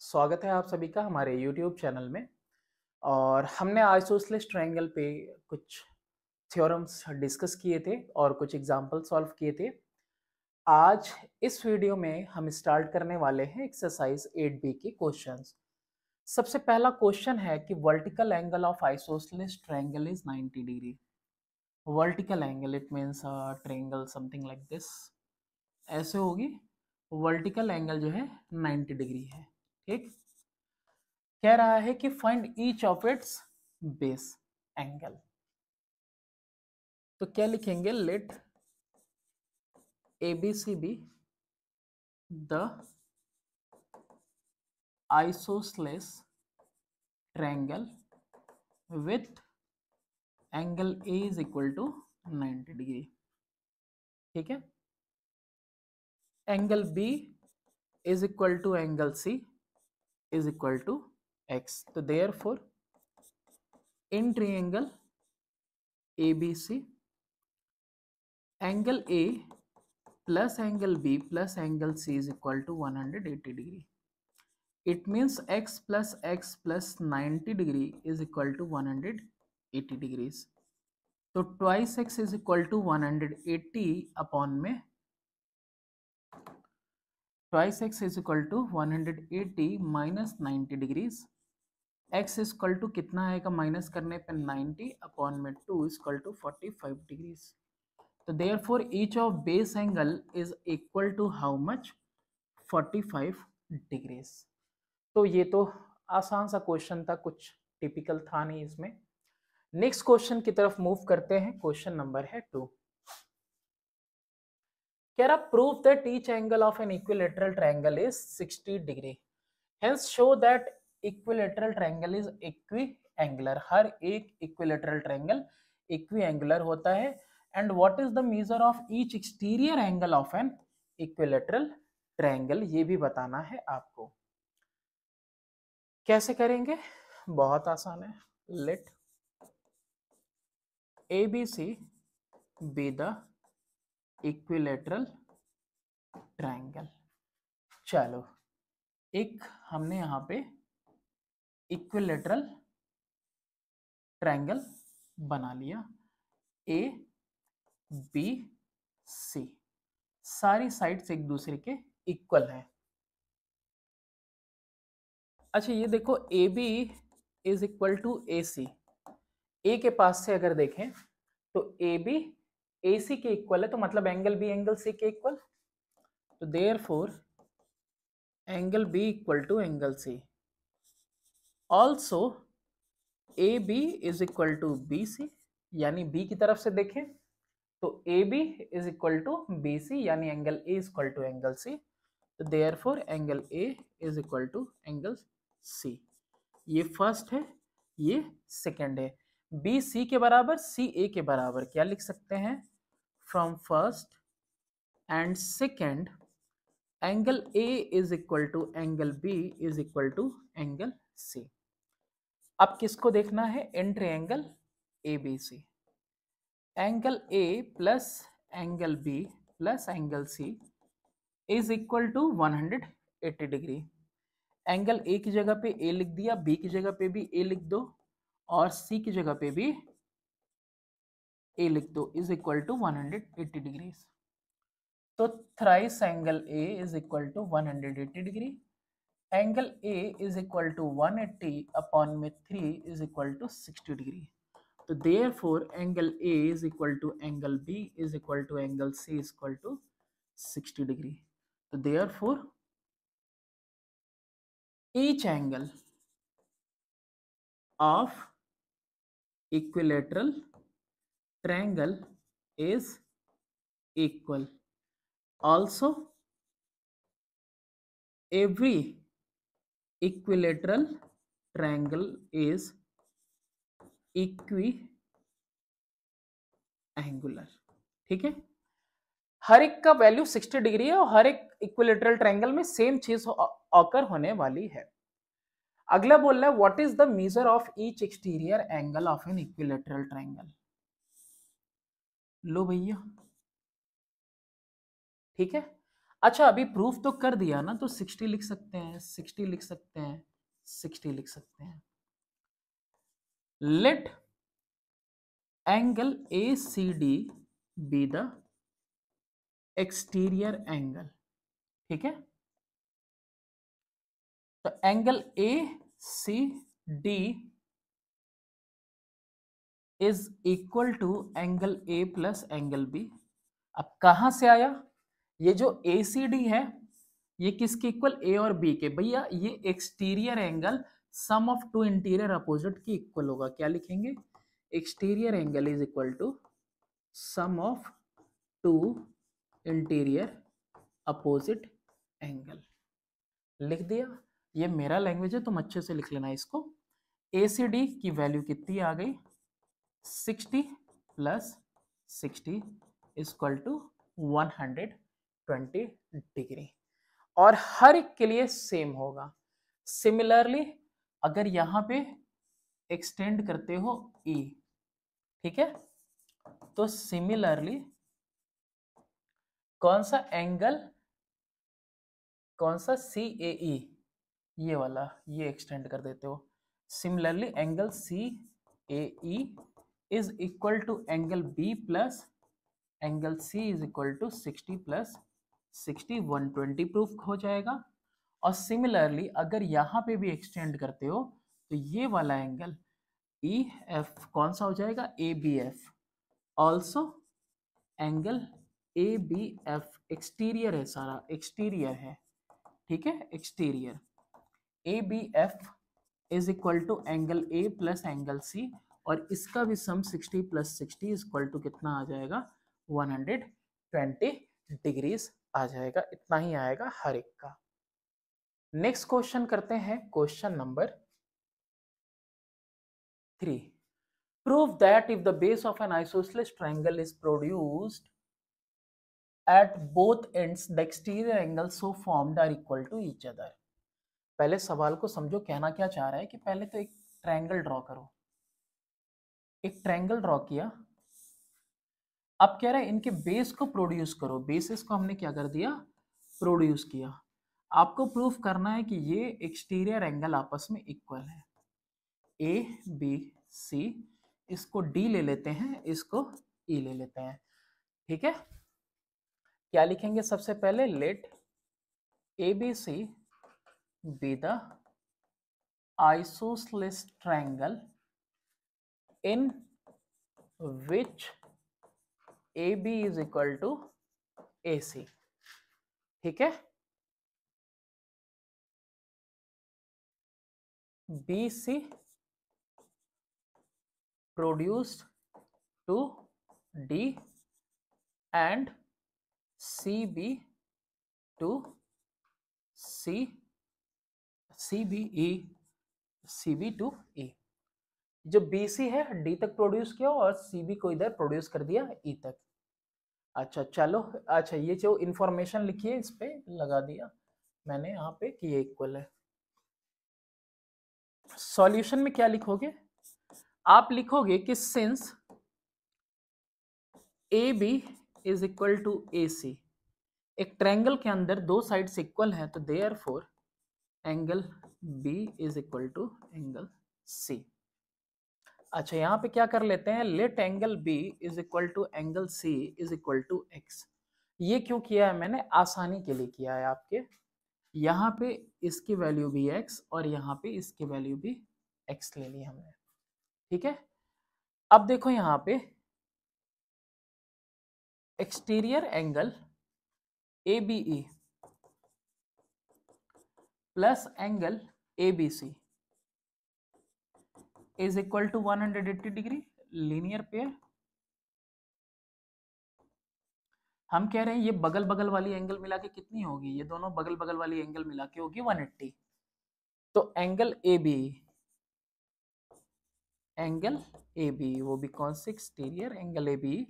स्वागत है आप सभी का हमारे YouTube चैनल में। और हमने आइसोसेलेस ट्रायंगल पे कुछ थ्योरम्स डिस्कस किए थे और कुछ एग्जांपल सॉल्व किए थे। आज इस वीडियो में हम स्टार्ट करने वाले हैं एक्सरसाइज 8B के क्वेश्चंस। सबसे पहला क्वेश्चन है कि vertical angle of isosceles triangle is 90 degree. Vertical angle it means triangle something like this, ऐसे होगी। वर्टिकल एंगल जो है 90 डिग्री है। ठीक, कह रहा है कि find each of its base angle. तो क्या लिखेंगे, let ABC be the isosceles triangle with angle A is equal to 90 degree. ठीक है, angle B is equal to angle C is equal to X। तो therefore in triangle ABC angle A plus angle B plus angle C is equal to 180 degree. It means x plus 90 degree is equal to 180 degrees. तो twice x is equal to 180 upon में twice x is equal to 180 minus 90 degrees. x is equal to कितना आएगा minus करने पे 90 upon में 2 is equal to 45 degrees. तो therefore each of base angle is equal to how much? 45 degrees. तो ये तो आसान सा क्वेश्चन था, कुछ टिपिकल था नहीं इसमें। नेक्स्ट क्वेश्चन की तरफ मूव करते हैं। क्वेश्चन नंबर है 2। कह रहा prove that each angle of an equilateral triangle is 60 degree, hence show that equilateral triangle is equiangular. हर एक इक्विलैटरल ट्रायंगल इक्वी एंगुलर होता है। And what is the measure of each exterior angle of an equilateral triangle, ये भी बताना है आपको। कैसे करेंगे, बहुत आसान है। Let ABC be the equilateral triangle. चलो, एक हमने यहां पे इक्विलैटरल ट्रायंगल बना लिया। A B C सारी साइड्स एक दूसरे के इक्वल है। अच्छा ये देखो, AB is equal to AC। A के पास से अगर देखें तो AB AC के इक्वल है, तो मतलब एंगल B एंगल C के इक्वल। तो therefore angle B equal to angle C। Also AB is equal to BC, यानी B की तरफ से देखें तो AB is equal to BC, यानी angle A is equal to angle C। तो therefore angle A is equal to angle C। ये first है, ये सेकंड है। B C के बराबर, C A के बराबर। क्या लिख सकते हैं, from first and second angle A is equal to angle B is equal to angle C। अब किसको देखना है, in triangle ABC। Angle A plus angle B plus angle C is equal to 180 degree. Angle A की जगह पे A लिख दिया, B की जगह पे भी A लिख दो और C की जगह पे भी A लिख दो, इज इक्वल टू 180 डिग्री। तो thrice angle A is equal to 180 degree. Angle A is equal to 180 upon में 3 इज इक्वल टू 60 डिग्री। तो therefore angle A is equal to angle B is equal to angle C is equal to 60 degree. तो therefore each angle of equilateral triangle is equal. Also every equilateral triangle is equiangular। ठीक है, हर एक का value 60 degree है और हर एक equilateral triangle में सेम चीज ऑकर होने वाली है। अगला बोल रहा है what is the measure of each exterior angle of an equilateral triangle. लो भैया, ठीक है। अच्छा अभी प्रूफ तो कर दिया ना, तो 60 लिख सकते हैं, 60 लिख सकते हैं, 60 लिख सकते हैं। Let angle ACD be the exterior angle, ठीक है। तो angle ACD is equal to angle A plus angle B। अब कहां से आया ये जो ACD है, ये किसके इक्वल, A और B के। भैया ये exterior angle sum of two interior opposite की इक्वल होगा। क्या लिखेंगे, exterior angle is equal to sum of two interior opposite angle. लिख दिया। ये मेरा लैंग्वेज है, तुम अच्छे से लिख लेना इसको। ACD की वैल्यू कितनी आ गई, 60 प्लस 60 इक्वल टू 120 डिग्री, और हर एक के लिए सेम होगा। सिमिलरली अगर यहां पे एक्सटेंड करते हो E, ठीक है, तो सिमिलरली कौन सा एंगल, कौन सा CAE, ये वाला, ये एक्सटेंड कर देते हो। Similarly angle CAE is equal to angle B plus angle C is equal to 60 plus 60, 120 proof हो जाएगा। और सिमिलरली अगर यहाँ पे भी एक्सटेंड करते हो तो ये वाला एंगल EF कौन सा हो जाएगा, ABF। Also angle ABF exterior है, सारा एक्सटीरियर है, ठीक है, exterior. ABF is equal to angle A plus angle C, और इसका भी सम 60 प्लस 60 इक्वल टू कितना आ जाएगा, 120 डिग्रीज आ जाएगा। इतना ही आएगा हर एक का। नेक्स्ट क्वेश्चन करते हैं, question number 3। Prove that if the base of N isosceles triangle is produced at both ends the exterior angles so formed are equal to each other। पहले सवाल को समझो, कहना क्या चाह रहा है कि पहले तो एक ट्रायंगल ड्रॉ करो। एक ट्रायंगल ड्रॉ किया, अब कह रहा है इनके बेस को प्रोड्यूस करो। बेसिस को हमने क्या कर दिया, प्रोड्यूस किया। आपको प्रूफ करना है कि ये एक्सटीरियर एंगल आपस में इक्वल है। ABC, इसको D ले लेते हैं, इसको E ले लेते हैं, ठीक है। क्या लिखेंगे सबसे पहले, let ABC be the isosceles triangle in which AB is equal to AC, ठीक है। BC produced to D and CB to CB to E। जो BC है D तक प्रोड्यूस किया और CB को इधर प्रोड्यूस कर दिया E तक। अच्छा चलो, अच्छा ये जो इंफॉर्मेशन लिखी है इस पे लगा दिया मैंने यहाँ पे कि ये इक्वल है। सॉल्यूशन में क्या लिखोगे, आप लिखोगे कि since AB is equal to AC, एक ट्रायंगल के अंदर दो साइड्स इक्वल है, तो therefore angle B is equal to angle C। अच्छा यहाँ पे क्या कर लेते हैं, let angle B is equal to angle C is equal to X। ये क्यों किया है मैंने, आसानी के लिए किया है आपके। यहाँ पे इसकी वैल्यू भी X और यहाँ पे इसकी वैल्यू भी X ले ली हमने, ठीक है। अब देखो यहाँ पे exterior angle ABE plus angle ABC is equal to 180 degree, linear pair. हम कह रहे हैं ये बगल बगल वाली एंगल मिला के कितनी होगी, ये दोनों बगल बगल वाली एंगल मिला के होगी 180। तो एंगल AB वो भी कौन से, exterior angle AB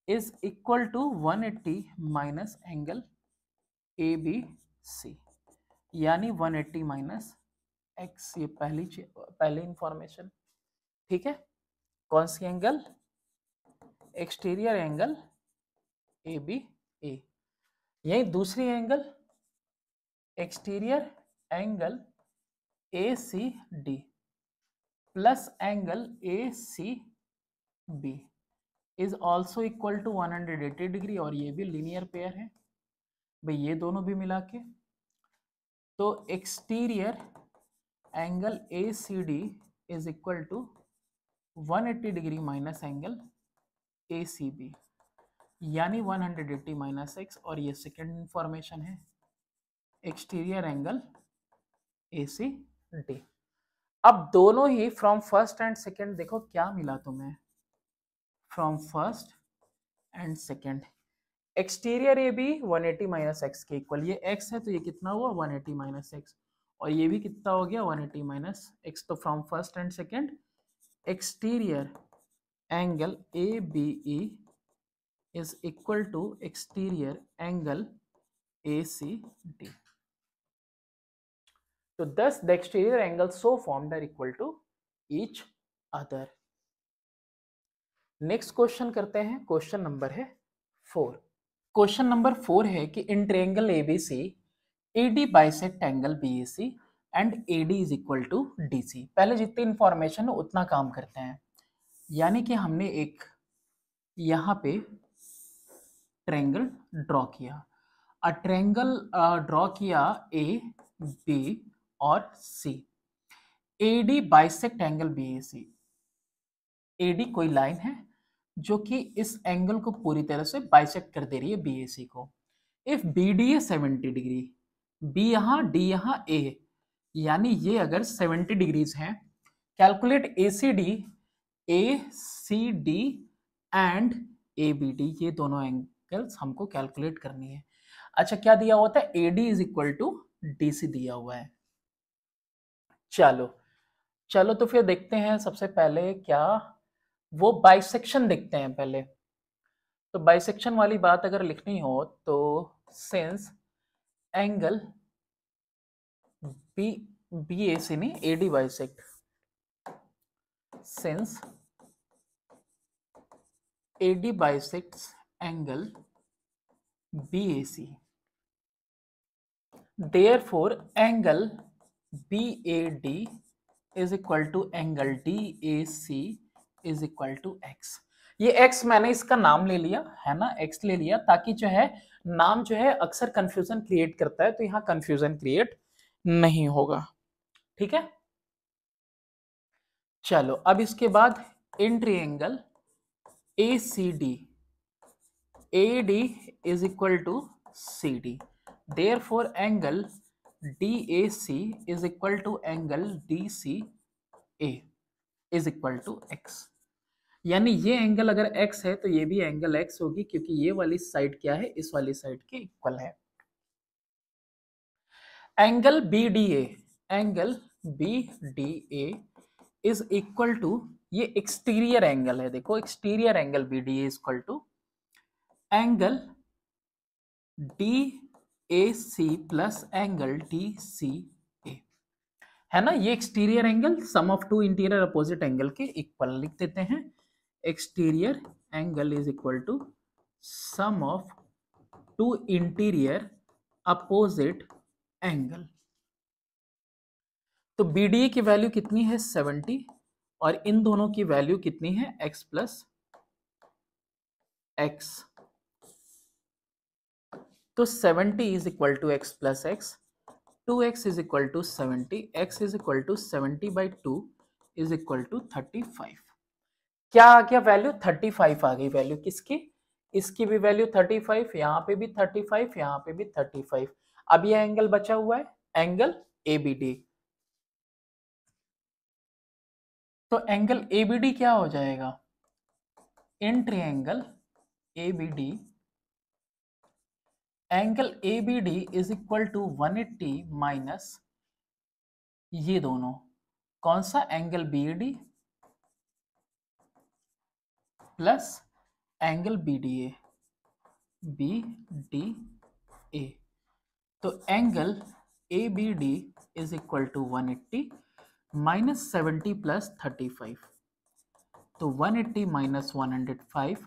is equal to 180 minus angle ABC, यानी 180 माइनस X। ये पहली इंफॉर्मेशन, ठीक है। कौन सी एंगल, एक्सटीरियर एंगल ABA। यही दूसरी angle exterior angle ACD plus angle ACB is also equal to 180 degree, और ये भी लीनियर पेयर है भाई, ये दोनों भी मिला के। तो exterior angle ACD is equal to 180 degree minus angle ACB, यानी 180 माइनस एक्स, और ये सेकेंड इंफॉर्मेशन है एक्सटीरियर एंगल ACD। अब दोनों ही फ्रॉम फर्स्ट एंड सेकेंड, देखो क्या मिला तुम्हें from first and second. Exterior A B 180 minus X के इक्वल, ये एक्स है तो ये कितना हुआ 180 माइनस एक्स, और ये भी कितना हो गया 180 माइनस एक्स। तो from first and second exterior angle ABE is equal to exterior angle ACD। तो thus the exterior angles so formed are equal to each other। Next question करते हैं, क्वेश्चन नंबर है 4। क्वेश्चन नंबर 4 है कि in triangle ABC AD bisect angle BAC and AD is equal to DC। पहले जितनी information है उतना काम करते हैं, यानी कि हमने एक यहाँ पे ट्रायंगल ड्रॉ किया, ट्रायंगल ड्रॉ किया AB और C। AD bisect angle BAC, AD कोई लाइन है जो कि इस एंगल को पूरी तरह से बाइसेक्ट कर दे रही है BAC को। इफ BD है 70 डिग्री, B यहाँ, D यहाँ, A, यानी ये अगर 70 डिग्रीज हैं, calculate ACD, ACD and ABD, ये दोनों एंगल्स हमको कैलकुलेट करनी है। अच्छा क्या दिया होता है, AD is equal to DC दिया हुआ है। चलो तो फिर देखते हैं, सबसे पहले क्या वो बाइसेक्शन देखते हैं पहले। तो बाइसेक्शन वाली बात अगर लिखनी हो तो सिंस एंगल BAC नहीं AD bisect, since AD bisects angle BAC, therefore angle BAD is equal to angle DAC is equal to x। ये x मैंने इसका नाम ले लिया है ना, x ले लिया ताकि जो है नाम जो है अक्सर कंफ्यूजन क्रिएट करता है, तो यहाँ कंफ्यूजन क्रिएट नहीं होगा, ठीक है। चलो अब इसके बाद in triangle ACD AD is equal to CD, therefore angle DAC is equal to angle DCA is equal to x। यानी ये एंगल अगर x है तो ये भी एंगल x होगी, क्योंकि ये वाली साइड क्या है, इस वाली साइड के इक्वल है। Angle BDA is equal to, ये एक्सटीरियर एंगल है, देखो exterior angle BDA is equal to angle DAC plus angle DCA, है ना। ये exterior angle sum of two interior opposite angle के इक्वल लिख देते हैं। Exterior angle is equal to sum of two interior opposite angle. तो BDA की value कितनी है 70, और इन दोनों की वैल्यू कितनी है x प्लस x। तो 70 is equal to x plus x, 2x is equal to 70, x is equal to 70 by 2 is equal to 35। क्या आ गया वैल्यू, 35 आ गई वैल्यू किसकी, इसकी भी वैल्यू 35, यहाँ पे भी 35, यहाँ पे भी 35। अब ये एंगल बचा हुआ है एंगल ABD, तो एंगल ABD क्या हो जाएगा, in triangle ABD angle ABD is equal to 180 minus ये दोनों, कौन सा angle BAD plus angle BDA, तो angle ABD is equal to 180 minus 70 plus 35, तो 180 minus 105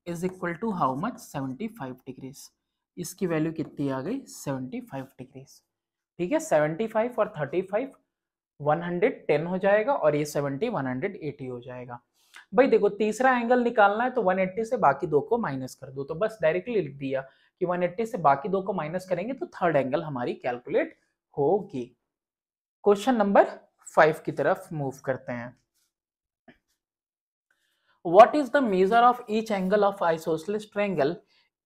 is equal to how much 75 degrees. इसकी वैल्यू कितनी आ गई 75 डिग्रीज। ठीक है, 75 और 35 110 हो जाएगा और ये 70 180 हो जाएगा। भाई देखो तीसरा एंगल निकालना है तो 180 से बाकी दो को माइनस कर दो, तो बस डायरेक्टली लिख दिया कि 180 से बाकी दो को माइनस करेंगे तो थर्ड एंगल हमारी कैलकुलेट होगी। क्वेश्चन नंबर 5 की तरफ मूव करते हैं। What is the measure of each angle of isosceles triangle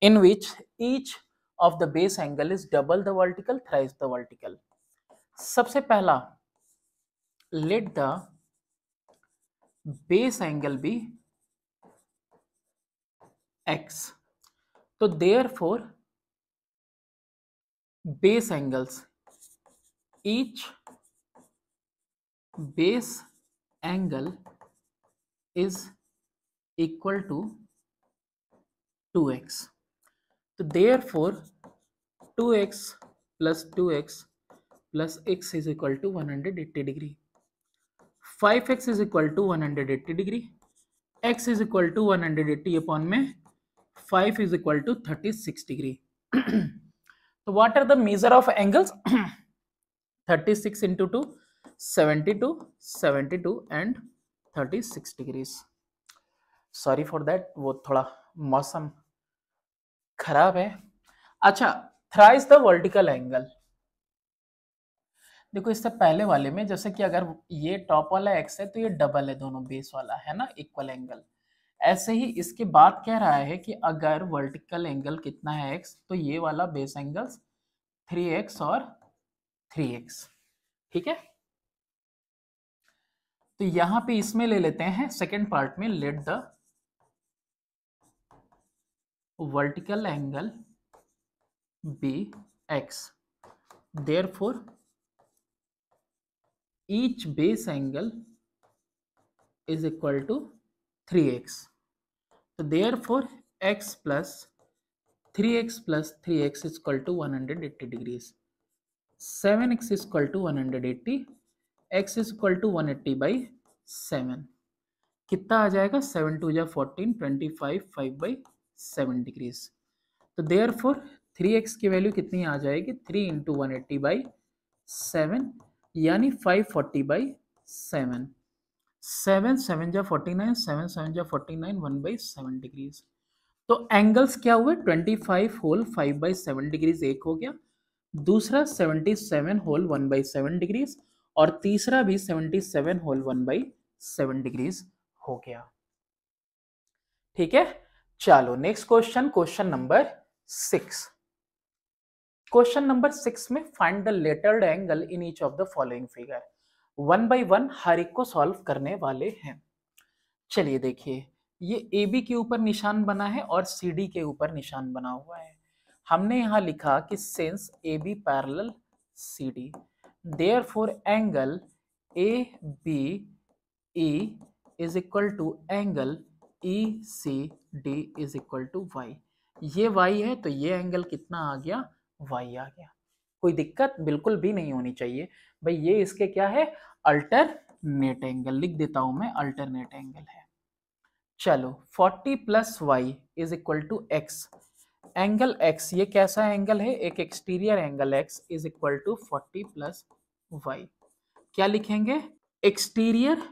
in which each of the base angle is double the vertical, thrice the vertical? सबसे पहला let the base angle be x, तो therefore base angles, each base angle is equal to 2x, तो therefore 2x plus 2x plus x is equal to 180 degree, 5x is equal to 180 degree, x is equal to 180 upon में 5 is equal to 36 degree. So what are the measure of angles? 36 into 2 72, 72 and 36 degrees. Sorry for that, वो थोड़ा मौसम खराब है। अच्छा, thrice the vertical angle. देखो इससे पहले वाले में जैसे कि अगर ये टॉप वाला एक्स है तो ये डबल है, दोनों बेस वाला है ना, इक्वल एंगल। ऐसे ही इसके बाद कह रहा है कि अगर वर्टिकल एंगल कितना है एक्स, तो ये वाला बेस एंगल 3x और 3x। ठीक है, तो यहां पे इसमें ले लेते हैं सेकेंड पार्ट में, let the vertical angle be x, therefore each base angle is equal to 3x, so therefore x plus 3x plus 3x is equal to 180 degrees, 7x is equal to 180, x is equal to 180 by 7, कितना आ जाएगा 7 2 जा 14, 25 5 by 7 degrees. तो therefore 3x की value कितनी आ जाएगी 3 into 180 by 7 यानी 540 by 7, 7 7 जा 49, 7 7 जा 49, 1 बाई 7 डिग्रीज। तो एंगल्स क्या हुए 25 होल 5 बाई 7 डिग्रीज एक हो गया, दूसरा 77 होल 1 बाई 7 डिग्रीज और तीसरा भी 77 होल 1 बाई 7 डिग्रीज हो गया। ठीक है, चलो next question, question number 6। Question number 6 में find the lettered angle in each of the following figure. 1 by 1 हर एक को सॉल्व करने वाले हैं। चलिए देखिए, ये ए बी के ऊपर निशान बना है और सी डी के ऊपर निशान बना हुआ है। हमने यहां लिखा कि since A B parallel C D, therefore angle A B E is equal to angle E C D is equal to Y. ये वाई है तो ये एंगल कितना आ गया वाई आ गया। कोई दिक्कत बिल्कुल भी नहीं होनी चाहिए भाई, ये इसके क्या है अल्टरनेट एंगल, लिख देता हूं मैं अल्टरनेट एंगल है। चलो 40 plus Y is equal to X, angle X ये कैसा एंगल है एक exterior angle X is equal to 40 plus Y. क्या लिखेंगे exterior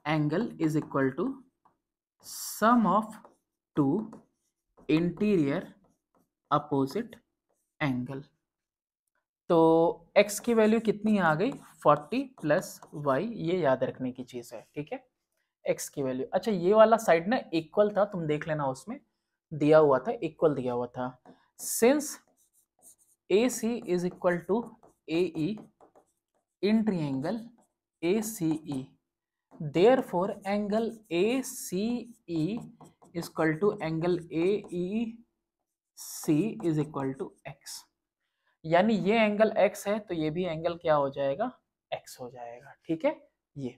angle is equal to sum of two interior opposite angle. तो x की वैल्यू कितनी आ गई 40 प्लस वाई, ये याद रखने की चीज है। ठीक है, x की वैल्यू, अच्छा ये वाला साइड ना इक्वल था, तुम देख लेना उसमें दिया हुआ था, इक्वल दिया हुआ था। Since A C is equal to A E in triangle A C E, therefore angle ACE is equal to angle AEC is equal to x, यानी ये एंगल x है तो ये भी एंगल क्या हो जाएगा x हो जाएगा। ठीक है, ये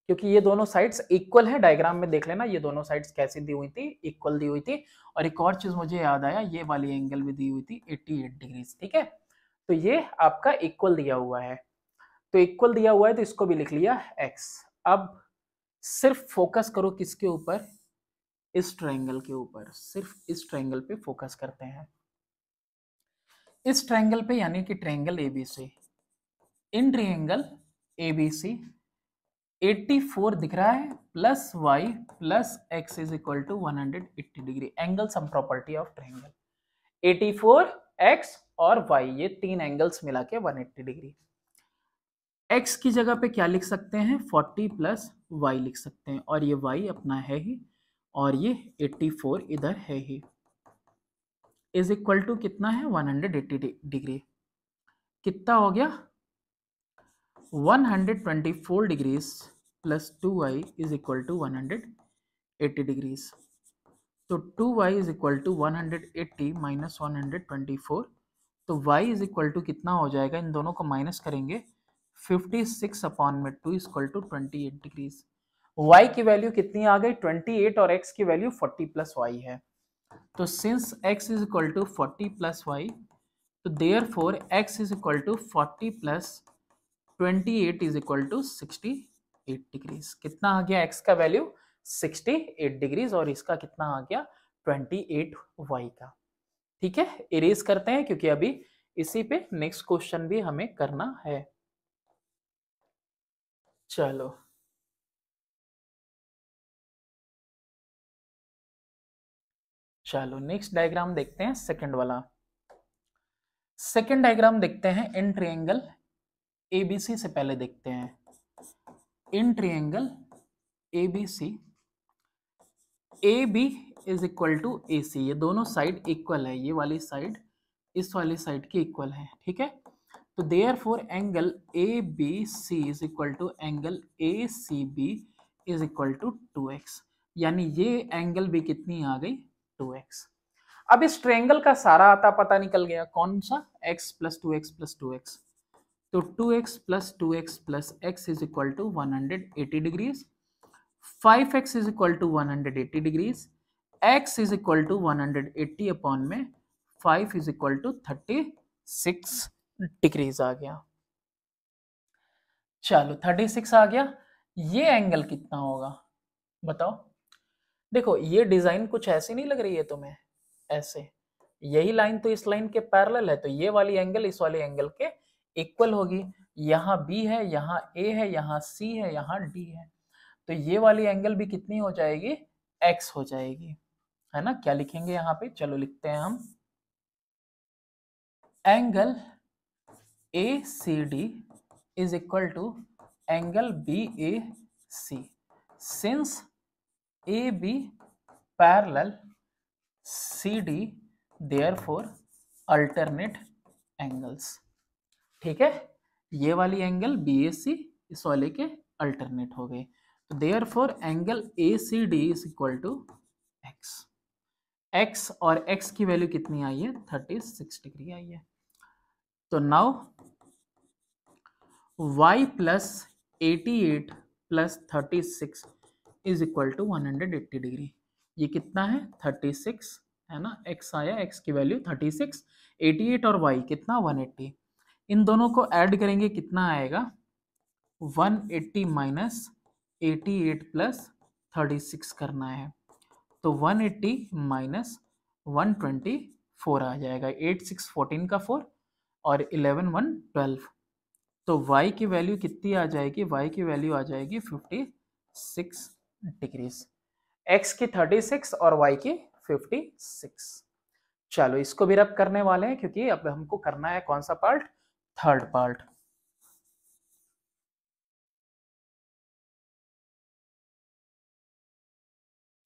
क्योंकि ये दोनों साइड्स इक्वल है, डायग्राम में देख लेना ये दोनों साइड्स कैसी दी हुई थी इक्वल दी हुई थी। और एक और चीज मुझे याद आया, ये वाली एंगल भी दी हुई थी 88 डिग्रीज। ठीक है, तो ये आपका इक्वल दिया हुआ है, तो इक्वल दिया हुआ है तो इसको भी लिख लिया x। अब सिर्फ फोकस करो किसके ऊपर, इस ट्रायंगल के ऊपर, सिर्फ इस ट्रायंगल पे फोकस करते हैं। इस ट्रायंगल पे यानी कि triangle ABC, in triangle ABC 84 दिख रहा है plus Y plus X is equal to 180 degree, angle sum property of triangle 84 X और वाई, ये तीन एंगल्स मिला के 180 डिग्री। x की जगह पे क्या लिख सकते हैं 40 प्लस वाई लिख सकते हैं, और ये y अपना है ही और ये 84 इधर है ही, इज इक्वल टू कितना है 180 डिग्री। कितना हो गया 124 degrees plus 2y is equal to 180 degrees. तो 2y is equal to 180 minus 124, तो y इज इक्वल टू कितना हो जाएगा, इन दोनों को माइनस करेंगे 56 अपॉन में 2 इक्वल टू 28 डिग्रीज। y की वैल्यू कितनी आ गई 28 और x की वैल्यू 40 प्लस वाई है। तो since x is equal to 40 plus y, तो therefore x is equal to 40 plus 28 is equal to 68 degrees. कितना आ गया x का वैल्यू 68 डिग्रीज और इसका कितना आ गया 28 y का। ठीक है, इरेज करते हैं क्योंकि अभी इसी पे नेक्स्ट क्वेश्चन भी हमें करना है। चलो नेक्स्ट डायग्राम देखते हैं, सेकंड वाला। सेकंड डायग्राम देखते हैं इन ट्रायंगल एबीसी से पहले देखते हैं in triangle ABC, A B is equal to A C, ये दोनों साइड इक्वल है, ये वाली साइड इस वाली साइड की इक्वल है। ठीक है, तो therefore angle A B C is equal to angle A C B is equal to 2x, यानी ये एंगल भी कितनी आ गई 2x। अब इस ट्रायंगल का सारा आता पता निकल गया, कौन सा x plus 2x plus 2x, तो 2x plus 2x plus x is equal to 180 degrees, 5x is equal to 180 degrees, x is equal to 180 upon में 5 इज इक्वल टू 36 डिग्रीज आ गया। चलो 36 आ गया, ये एंगल कितना होगा बताओ। देखो ये डिजाइन कुछ ऐसी नहीं लग रही है तुम्हें, ऐसे, यही लाइन तो इस लाइन के पैरेलल है, तो ये वाली एंगल इस वाले एंगल के इक्वल होगी। यहाँ B है, यहाँ A है, यहाँ C है, यहाँ D है, तो ये वाली एंगल भी कितनी हो जाएगी x हो जाएगी, है ना। क्या लिखेंगे यहाँ पे, चलो लिखते हैं हम, angle ACD is equal to angle BAC since AB parallel CD therefore alternate angles। ठीक है, ये वाली एंगल BAC इस वाले के अल्टरनेट हो गए, तो therefore angle ACD is equal to x। x और x की वैल्यू कितनी आई है 36 डिग्री आई है। तो now y plus 88 plus 36 is equal to 180 degree, ये कितना है 36 है ना, x आया, x की वैल्यू 36, 88 और y कितना 180, इन दोनों को ऐड करेंगे कितना आएगा 180 माइनस 88 प्लस 36 करना है, तो 180 माइनस 124 आ जाएगा, 8 6 14 का 4 और 11 1 12, तो y की वैल्यू कितनी आ जाएगी, y की वैल्यू आ जाएगी 56 डिग्रीज, x की 36 और y की 56। चलो इसको भी रब करने वाले हैं क्योंकि अब हमको करना है कौन सा पार्ट, थर्ड पार्ट।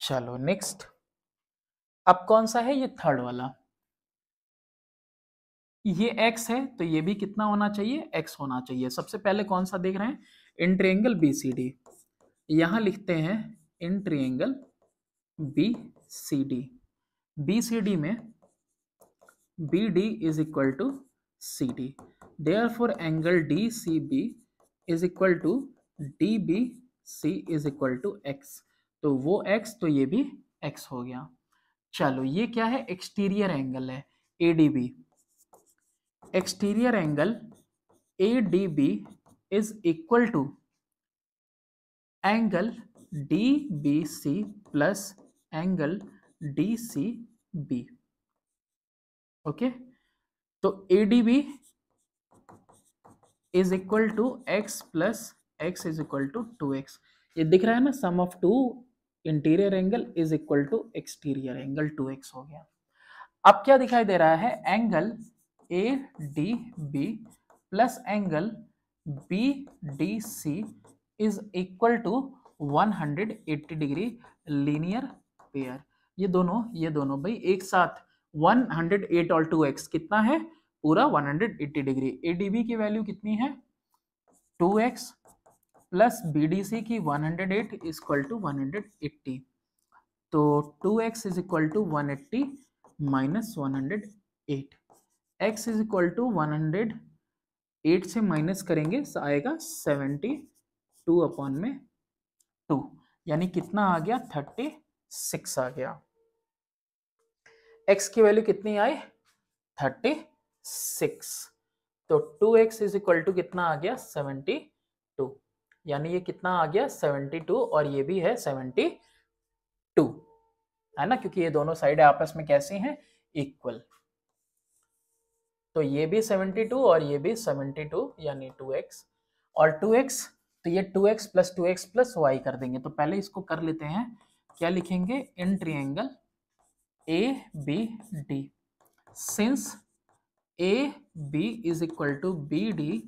चलो नेक्स्ट, अब कौन सा है ये थर्ड वाला, ये x है तो ये भी कितना होना चाहिए x होना चाहिए। सबसे पहले कौन सा देख रहे हैं, इन ट्रायंगल BCD, यहां लिखते हैं इन ट्रायंगल BCD, BCD में BD is equal to CD, therefore angle DCB is equal to DBC is equal to x, तो वो x तो ये भी x हो गया। चलो ये क्या है, एक्सटीरियर एंगल है ADB, exterior angle ADB is equal to angle DBC plus angle DCB। Okay, तो ADB is equal to x plus x is equal to 2x। ये दिख रहा है ना, sum of two interior angle is equal to exterior angle 2x हो गया। अब क्या दिखाई दे रहा है, angle ADB plus angle BDC is equal to 180 degree linear pair. ये दोनों भाई एक साथ 108 और 2x कितना है, पूरा 180 डिग्री। ADB की वैल्यू कितनी है 2x प्लस BDC की 108 इज इक्वल टू 180। तो 2x is equal to 180 minus 108, x is equal to 108 से माइनस करेंगे तो आएगा 72 अपॉन में 2, यानी कितना आ गया 36 आ गया। x की वैल्यू कितनी आई 36, तो 2x इज इक्वल टू कितना आ गया 72, यानी ये कितना आ गया 72 और ये भी है 72, है ना, क्योंकि ये दोनों साइड आपस में कैसी हैं, इक्वल। तो ये भी 72 और ये भी 72, यानी 2x और 2x, तो ये 2x प्लस y कर देंगे। तो पहले इसको कर लेते हैं, क्या लिखेंगे, in triangle ABD, since AB is equal to BD,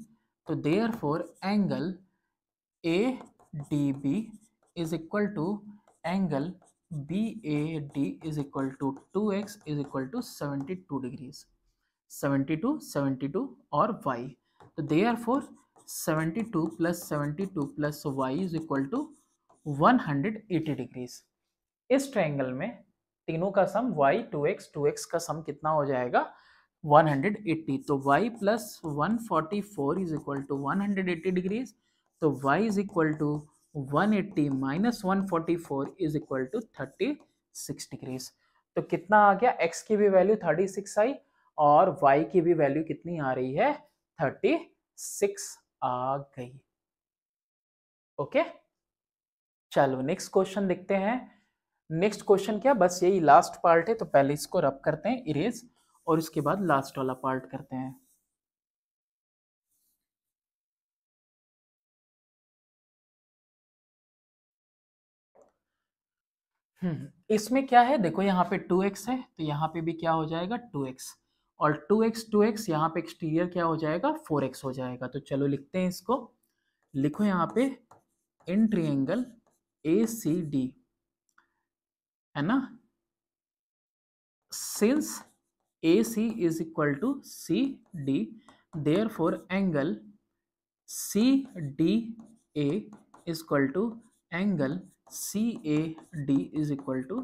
तो therefore angle ADB is equal to angle BAD is equal to 2x is equal to 72 degrees, 72 और y, तो therefore 72 plus y is equal to 180 degrees. इस triangle में तीनों का सम y 2x का सम कितना हो जाएगा 180, तो y plus 144 is equal to 180 degrees, तो y is equal to 180 minus 144 is equal to 36 degrees. तो कितना आ गया, x की भी वैल्यू 36 आई और y की भी वैल्यू कितनी आ रही है 36 आ गई। ओके, चलो नेक्स्ट क्वेश्चन देखते हैं। नेक्स्ट क्वेश्चन क्या, बस यही लास्ट पार्ट है, तो पहले इसको रब करते हैं इरेज और उसके बाद लास्ट वाला पार्ट करते हैं। इसमें क्या है देखो, यहाँ पे 2x है तो यहाँ पे भी क्या हो जाएगा 2x, और 2x यहाँ पे एक्सटीरियर क्या हो जाएगा 4x हो जाएगा। तो चलो लिखते हैं इसको, लिखो यहाँ पे इन ट्रायंगल ACD, है ना, since AC is equal to CD, therefore angle CDA is equal to angle CAD is equal to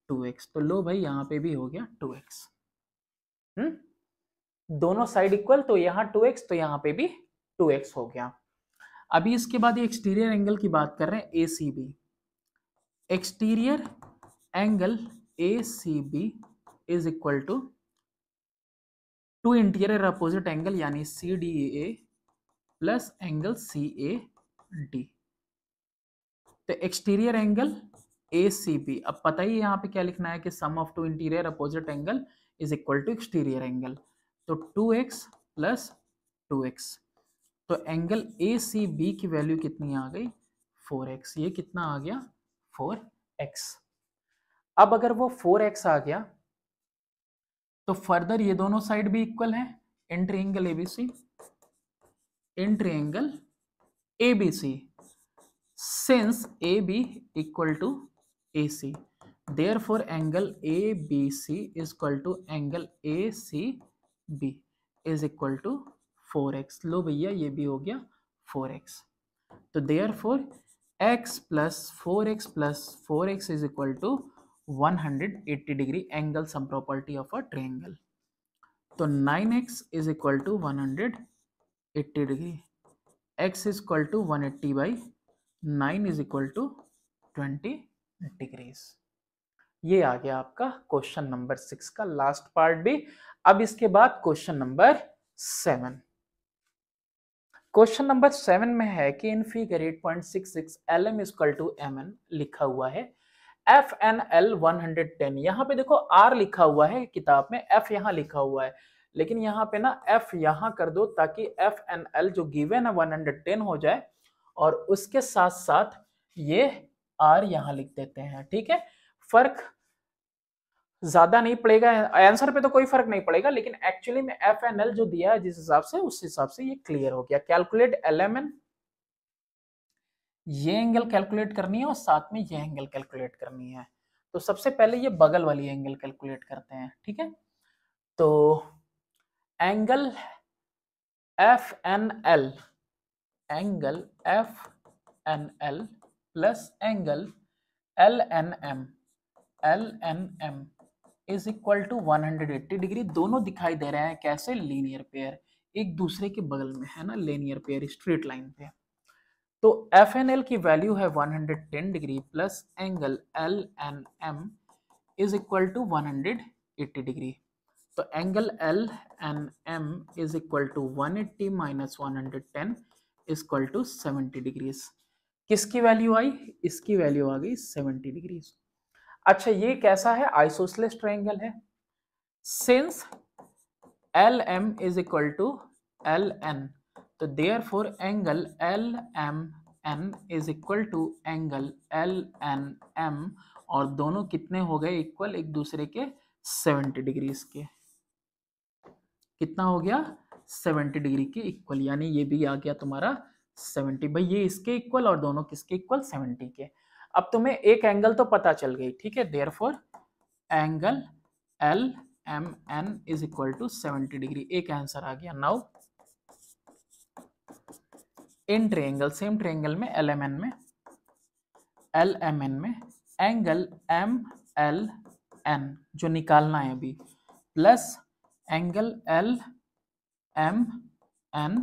2x। तो लो भाई यहाँ पे भी हो गया 2x, दोनों साइड इक्वल, तो यहाँ 2x तो यहाँ पे भी 2x हो गया। अभी इसके बाद ये एक्सटीरियर एंगल की बात कर रहे हैं ACB, exterior angle ACB is equal to interior opposite angle यानी CDA प्लस एंगल CAD। तो एक्सटीरियर एंगल ACB, अब पता ही यहाँ पे क्या लिखना है कि sum of two interior opposite angle is equal to exterior angle, तो 2x प्लस 2x, तो एंगल ACB की वैल्यू कितनी आ गई 4x, ये कितना आ गया 4x। अब अगर वो 4x आ गया तो फर्दर ये दोनों साइड भी इक्वल है, in triangle ABC, in triangle ABC, since AB equal to AC, therefore angle ABC is equal to angle ACB is equal to 4x। लो भैया ये भी हो गया 4x, तो therefore x plus 4x is equal to 180 degree, angle sum property of a triangle. तो 9x is equal to 180 degree, x is equal to 180 by 9 is equal to 20 degrees. ये आ गया आपका क्वेश्चन नंबर 6 का last part भी। अब इसके बाद क्वेश्चन नंबर 7। क्वेश्चन नंबर 7 में है कि in figure 8.66 LM equal to MN लिखा हुआ है, FNL 110, यहाँ पे देखो R लिखा हुआ है किताब में, F यहाँ लिखा हुआ है, लेकिन यहाँ पे ना एफ यहाँ कर दो ताकि एफ एन एल जो गिवन है 110 हो जाए, और उसके साथ साथ ये आर यहाँ लिख देते हैं। ठीक है, फर्क ज्यादा नहीं पड़ेगा, आंसर पे तो कोई फर्क नहीं पड़ेगा, लेकिन एक्चुअली में एफ एन एल जो दिया है जिस हिसाब से, उस हिसाब से ये क्लियर हो गया। कैलकुलेट एल एम एन, ये एंगल कैलकुलेट करनी है और साथ में ये एंगल कैलकुलेट करनी है। तो सबसे पहले ये बगल वाली एंगल कैलकुलेट करते हैं। ठीक है, तो angle F N L, angle F N L plus angle L N M, L N M is equal to 180 degree. दोनों दिखाई दे रहे हैं कैसे, लीनियर पेयर, एक दूसरे के बगल में है ना, लीनियर पेयर स्ट्रेट लाइन पे। तो एफ एन एल की वैल्यू है 110 degree plus angle L N M is equal to 180 degree. तो angle L N M is equal to 180 minus 110 is equal to 70 degrees. किसकी वैल्यू आई, इसकी value आ गई 70 degrees. अच्छा, ये कैसा है, आइसोसेलेस ट्रायंगल है। Since L M is equal to L N, तो therefore angle L M N is equal to angle L N M, और दोनों कितने हो गए इक्वल एक दूसरे के 70 डिग्रीज के। कितना हो गया, 70 डिग्री के इक्वल, यानी ये भी आ गया तुम्हारा 70। भाई ये इसके इक्वल और दोनों किसके इक्वल, 70 के। अब तुम्हें एक एंगल तो पता चल गई। ठीक है, therefore angle L M N is equal to 70 degree, एक आंसर आ गया। Now in triangle, same triangle में एल एम एन में एंगल एम एल एन जो निकालना है अभी, plus angle L M N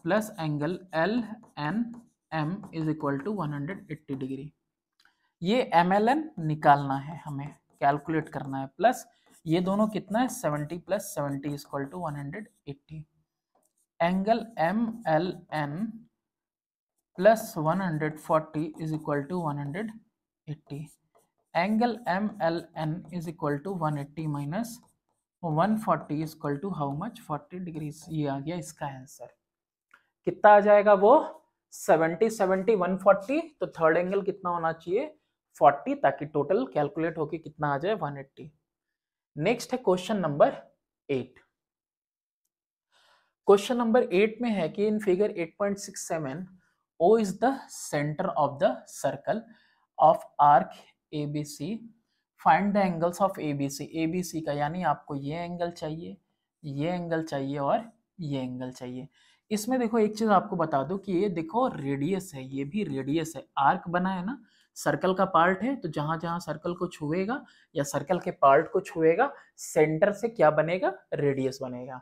plus angle L N M is equal to 180 degree. ये एम एल एन निकालना है हमें, कैलकुलेट करना है, प्लस ये दोनों कितना है 70 plus 70 is equal to 180। Angle M L N plus 140 is equal to 180। Angle M L N is equal to 180 minus 140 is equal to how much, 40 degrees. ये आ गया इसका आंसर। कितना आ जाएगा वो, 70 70 140, तो थर्ड एंगल कितना होना चाहिए 40, ताकि टोटल कैलकुलेट होके कितना आ जाए 180। नेक्स्ट है क्वेश्चन नंबर 8। क्वेश्चन नंबर 8 में है कि in figure 8.67 O is the center of the circle of arc ABC. Find the angles of ABC. ABC का यानी आपको ये एंगल चाहिए, ये एंगल चाहिए और ये एंगल चाहिए। इसमें देखो एक चीज आपको बता दूं कि ये देखो रेडियस है, ये भी रेडियस है। आर्क बना है ना, सर्कल का पार्ट है, तो जहां जहां सर्कल को छुएगा या सर्कल के पार्ट को छुएगा, सेंटर से क्या बनेगा, रेडियस बनेगा।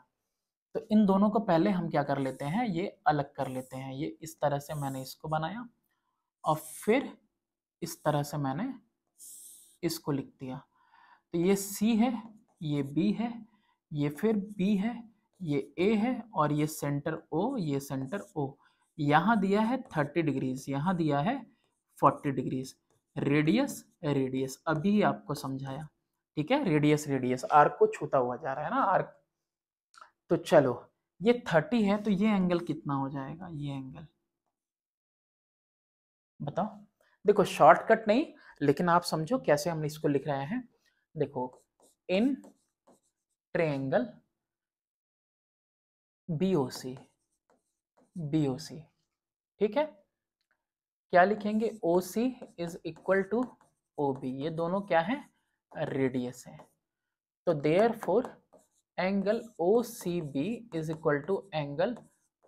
तो इन दोनों को पहले हम क्या कर लेते हैं, ये अलग कर लेते हैं। ये इस तरह से मैंने इसको बनाया और फिर इस तरह से मैंने इसको लिख दिया। तो ये C है, ये B है, ये फिर B है, ये A है, और ये सेंटर O, ये सेंटर O। यहाँ दिया है 30 डिग्रीज, यहाँ दिया है 40 डिग्रीज। रेडियस रेडियस अभी आपको समझाया। ठीक है, रेडियस रेडियस आर्क को छूता हुआ जा रहा है ना आर्क। तो चलो, ये 30 है, तो ये एंगल कितना हो जाएगा, ये एंगल बताओ। देखो शॉर्टकट नहीं, लेकिन आप समझो कैसे हम इसको लिख रहे हैं। देखो इन ट्रायंगल BOC, BOC, ठीक है, क्या लिखेंगे, OC is equal to OB। ये दोनों क्या है, रेडियस है। तो therefore angle OCB is equal to angle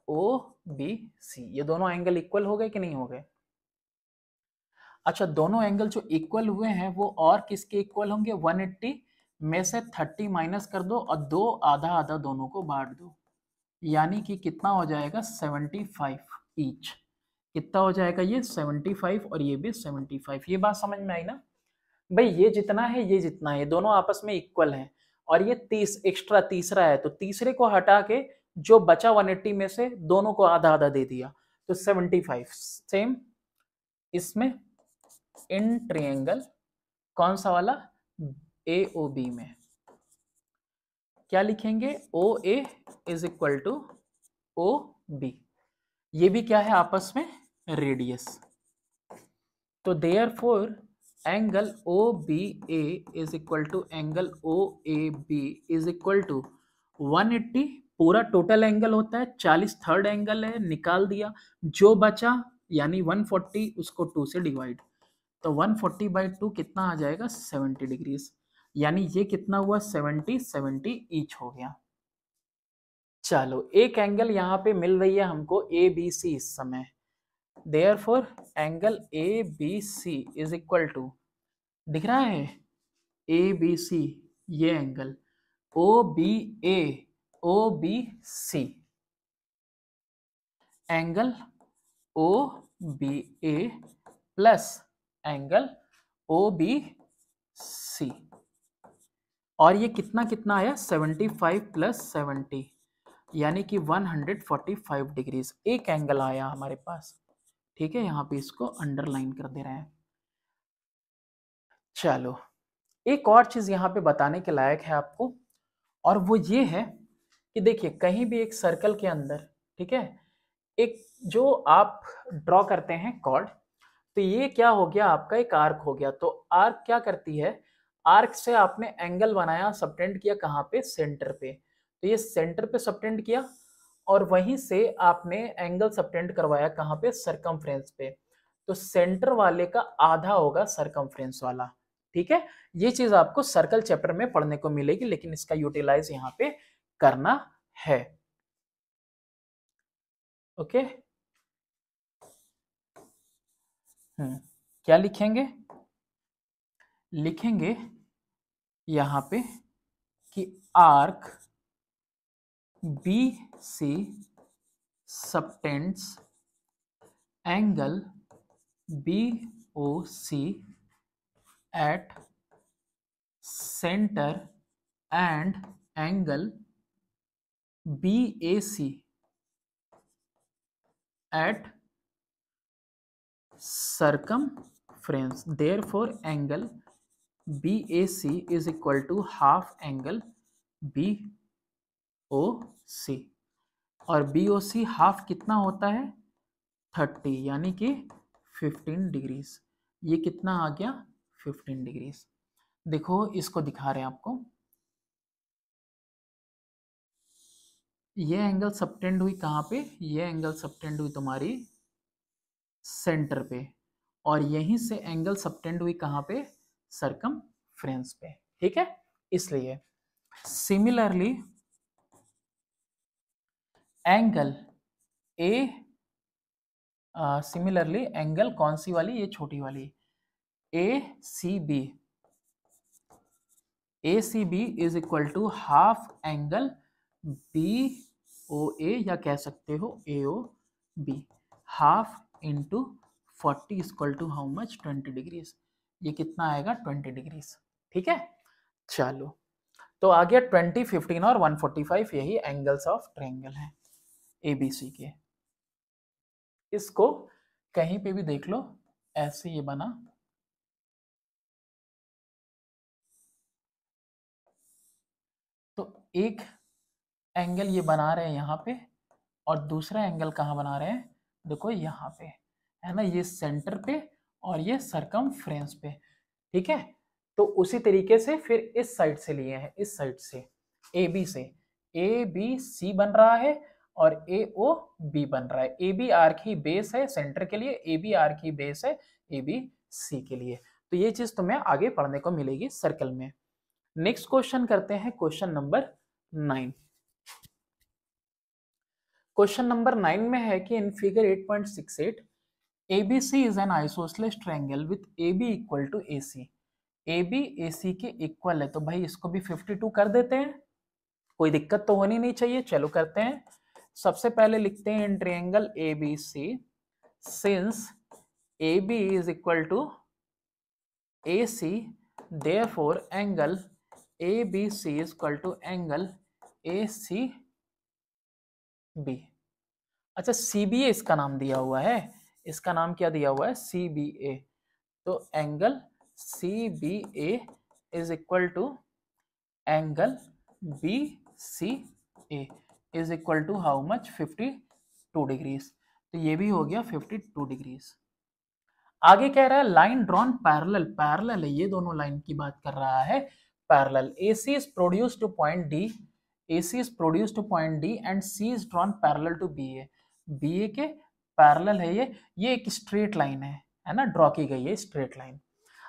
OBC। ये दोनों एंगल इक्वल हो गए कि नहीं हो गए। अच्छा, दोनों एंगल जो इक्वल हुए हैं वो और किसके इक्वल होंगे, 180 में से 30 माइनस कर दो और दो आधा आधा दोनों को बांट दो, यानी कि कितना हो जाएगा 75 ईच। कितना हो जाएगा ये 75 और ये भी 75। ये बात समझ में आई ना भाई, ये जितना है ये जितना है, दोनों आपस में इक्वल हैं, और ये 30 एक्स्ट्रा तीसरा है, तो तीसरे को हटा के जो बचा 180 में से दोनों को आधा आधा दे दिया, तो 75। सेम इसमें इन ट्रायंगल कौन सा वाला, AOB में क्या लिखेंगे, O A is equal to O B, ये भी क्या है आपस में रेडियस। तो therefore angle O B A is equal to angle O A B is equal to 180, पूरा टोटल एंगल होता है 40, थर्ड एंगल है, निकाल दिया, जो बचा यानी 140 उसको 2 से डिवाइड, तो 140/2 कितना आ जाएगा 70 डिग्रीज, यानी ये कितना हुआ 70 70 ईच हो गया। चलो एक एंगल यहाँ पे मिल रही है हमको ए बी सी इस समय, therefore angle A B C is equal to, दिख रहा है ए बी सी, ये angle O B A, O B C, angle O B A plus angle O B C, और ये कितना कितना आया 75 प्लस 70 यानी कि 145 डिग्रीज एक एंगल आया हमारे पास। ठीक है, यहाँ पे इसको अंडरलाइन कर दे रहे हैं। चलो एक और चीज यहाँ पे बताने के लायक है आपको, और वो ये है कि देखिए कहीं भी एक सर्कल के अंदर, ठीक है, एक जो आप ड्रॉ करते हैं कॉर्ड, तो ये क्या हो गया आपका एक आर्क हो गया। तो आर्क क्या करती है, आर्क से आपने एंगल बनाया, सबटेंड किया कहाँ पे, सेंटर पे, तो ये सेंटर पे सबटेंड किया, और वहीं से आपने एंगल सबटेंड करवाया कहाँ पे, सरकमफ्रेंस पे, तो सेंटर वाले का आधा होगा सरकमफ्रेंस वाला। ठीक है, ये चीज आपको सर्कल चैप्टर में पढ़ने को मिलेगी, लेकिन इसका यूटिलाइज यहाँ पे करना है। ओके, क्या लिखेंगे, लिखेंगे यहां पे कि arc B C subtends angle B O C at centre and angle B A C at circumference, therefore angle BAC is equal to half angle BOC, और BOC हाफ कितना होता है 30 यानी कि 15 डिग्रीज, ये कितना आ गया 15 डिग्रीज। देखो इसको दिखा रहे हैं आपको, ये एंगल सबटेंड हुई कहाँ पे, ये एंगल सबटेंड हुई तुम्हारी सेंटर पे, और यहीं से एंगल सबटेंड हुई कहाँ पे, सरकमफ्रेंस पे। ठीक है, इसलिए similarly angle A, similarly angle कौन सी वाली, ये छोटी वाली A C B, A C B is equal to half angle B O A, या कह सकते हो A O B, half into 40 equal to how much 20 degrees, ये कितना आएगा 20 डिग्रीज। ठीक है, चलो तो आ गया 20, 15 और 145, यही एंगल्स ऑफ ट्रायंगल हैं एबीसी के। इसको कहीं पे भी देख लो, ऐसे ये बना, तो एक एंगल ये बना रहे हैं यहाँ पे, और दूसरा एंगल कहाँ बना रहे हैं, देखो यहाँ पे है ना, ये सेंटर पे और ये सरकमफ्रेंस पे। ठीक है, तो उसी तरीके से फिर इस साइड से लिए हैं, इस साइड से ए बी से ए बी सी बन रहा है और ए ओ बी बन रहा है। ए बी आर्क ही बेस है सेंटर के लिए, ए बी आर्क ही बेस है ए बी सी के लिए। तो ये चीज तुम्हें आगे पढ़ने को मिलेगी सर्कल में। नेक्स्ट क्वेश्चन करते हैं, क्वेश्चन नंबर 9। क्वेश्चन नंबर 9 में है कि in figure 8.68 ABC is an isosceles triangle with AB equal to AC। AB AC के इक्वल है, तो भाई इसको भी 52 कर देते हैं, कोई दिक्कत तो होनी नहीं चाहिए। चलो करते हैं, सबसे पहले लिखते हैं in triangle ABC since AB is equal to AC, therefore angle ABC is equal to angle ACB। अच्छा CBA इसका नाम दिया हुआ है, इसका नाम क्या दिया हुआ है CBA, तो angle CBA is equal to angle C A is equal to how much 52 degrees. तो ये भी हो गया 52 डिग्रीज। आगे कह रहा है लाइन ड्रॉन पैरेलल, पैरेलल है, ये दोनों लाइन की बात कर रहा है, parallel. AC is produced to point D, AC is produced to point D and C is drawn parallel to BA, BA के पैरेलल है ये एक स्ट्रेट लाइन है ना, ड्रॉ की गई है स्ट्रेट लाइन।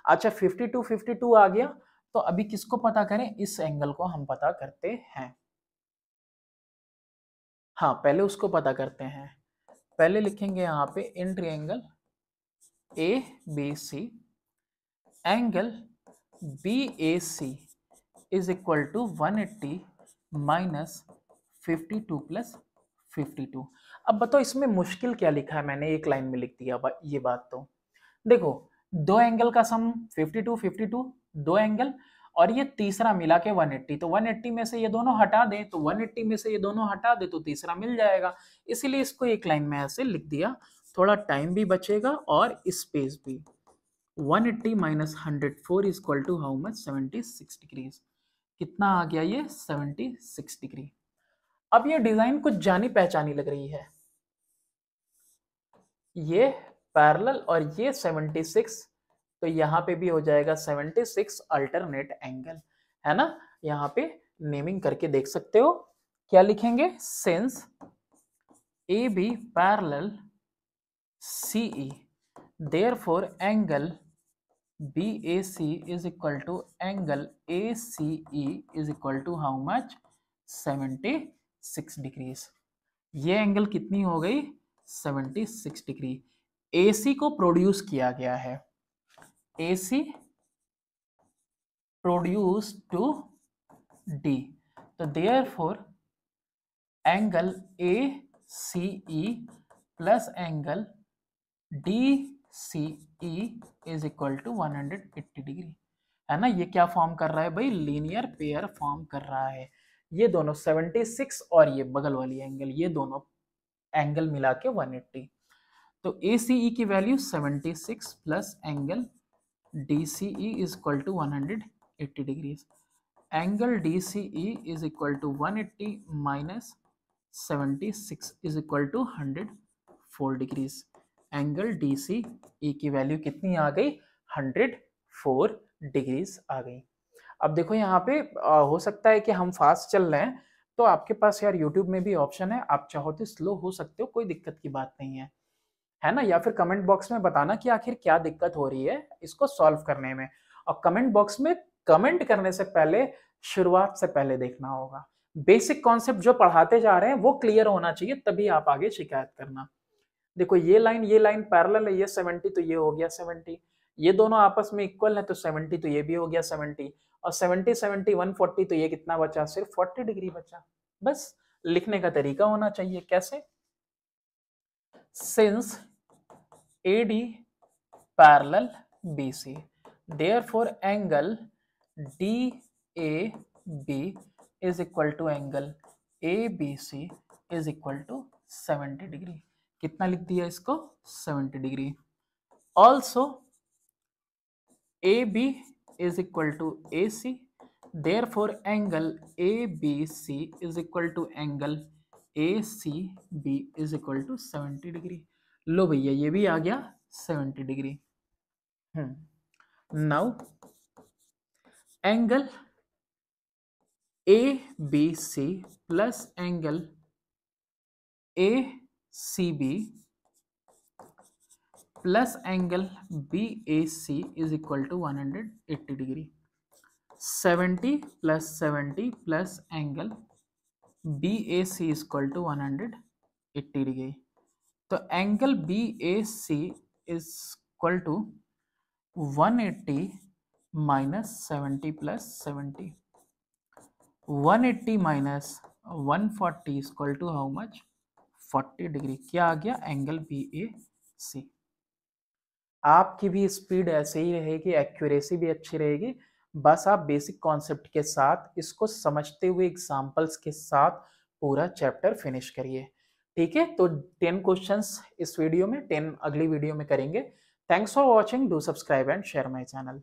अच्छा 52 आ गया, तो अभी किसको पता करें, इस एंगल को हम पता करते हैं। हाँ पहले उसको पता करते हैं, पहले लिखेंगे यहाँ पे in triangle ABC angle BAC is equal to 180 minus 52 plus 52। अब बताओ इसमें मुश्किल क्या लिखा है, मैंने एक लाइन में लिख दिया ये बात। तो देखो दो एंगल का सम 52 52 दो एंगल, और ये तीसरा मिला के 180, तो 180 में से ये दोनों हटा दे, तो 180 में से ये दोनों हटा दे तो तीसरा मिल जाएगा, इसीलिए इसको एक लाइन में ऐसे लिख दिया, थोड़ा टाइम भी बचेगा और स्पेस भी। 180 minus 104 is equal to how much 76 degrees. कितना आ गया ये 76 डिग्री। अब ये डिजाइन कुछ जानी पहचानी लग रही है, ये पैरेलल और ये 76, तो यहाँ पे भी हो जाएगा 76 अल्टरनेट एंगल, है ना। यहाँ पे नेमिंग करके देख सकते हो, क्या लिखेंगे, since A B parallel CE therefore angle BAC is equal to angle ACE is equal to how much 76 degrees. ये एंगल कितनी हो गई 76 डिग्री। AC को प्रोड्यूस किया गया है, AC प्रोड्यूस टू D, तो therefore angle ACE plus angle DCE is equal to 180 degree, है ना। ये क्या फॉर्म कर रहा है भाई, लीनियर पेयर फॉर्म कर रहा है। ये दोनों 76 और ये बगल वाली एंगल, ये दोनों एंगल मिला के 180, तो ACE की value 76 plus angle DCE is equal to 180 degree. Angle DCE is equal to 180 minus 76 is equal to 104 degrees. Angle DCE की वैल्यू कितनी आ गई 104 डिग्रीज आ गई। अब देखो यहाँ पे हो सकता है कि हम फास्ट चल रहे हैं, तो आपके पास यार YouTube में भी ऑप्शन है, आप चाहो तो स्लो हो सकते हो, कोई दिक्कत की बात नहीं है ना। या फिर कमेंट बॉक्स में बताना कि आखिर क्या दिक्कत हो रही है इसको सॉल्व करने में, और कमेंट बॉक्स में कमेंट करने से पहले शुरुआत से पहले देखना होगा। बेसिक कॉन्सेप्ट जो पढ़ाते जा रहे हैं वो क्लियर होना चाहिए, तभी आप आगे शिकायत करना। देखो ये लाइन पैरेलल है, ये 70 तो ये हो गया 70, ये दोनों आपस में इक्वल है तो 70 तो ये भी हो गया 70, और 70 70 140 तो ये कितना बचा, सिर्फ 40 डिग्री बचा। बस लिखने का तरीका होना चाहिए, कैसे, since AD parallel BC therefore angle DAB is equal to angle ABC is equal to 70 degree. कितना लिख दिया इसको 70 degree. Also AB is equal to AC, therefore angle ABC is equal to angle ACB is equal to 70 degree. लो भैया ये भी आ गया 70 degree. Now angle ABC plus angle ACB plus angle BAC is equal to 180 degree. 70 plus 70 plus angle BAC is equal to 180 degree. तो angle BAC is equal to 180 minus 70 plus 70। 180 minus 140 is equal to how much 40 degree. क्या आ गया, angle BAC। आपकी भी speed ऐसे ही रहेगी, accuracy भी अच्छी रहेगी, बस आप बेसिक कॉन्सेप्ट के साथ इसको समझते हुए एग्जांपल्स के साथ पूरा चैप्टर फिनिश करिए। ठीक है, तो 10 क्वेश्चंस इस वीडियो में, 10 अगली वीडियो में करेंगे। Thanks for watching, do subscribe and share my channel.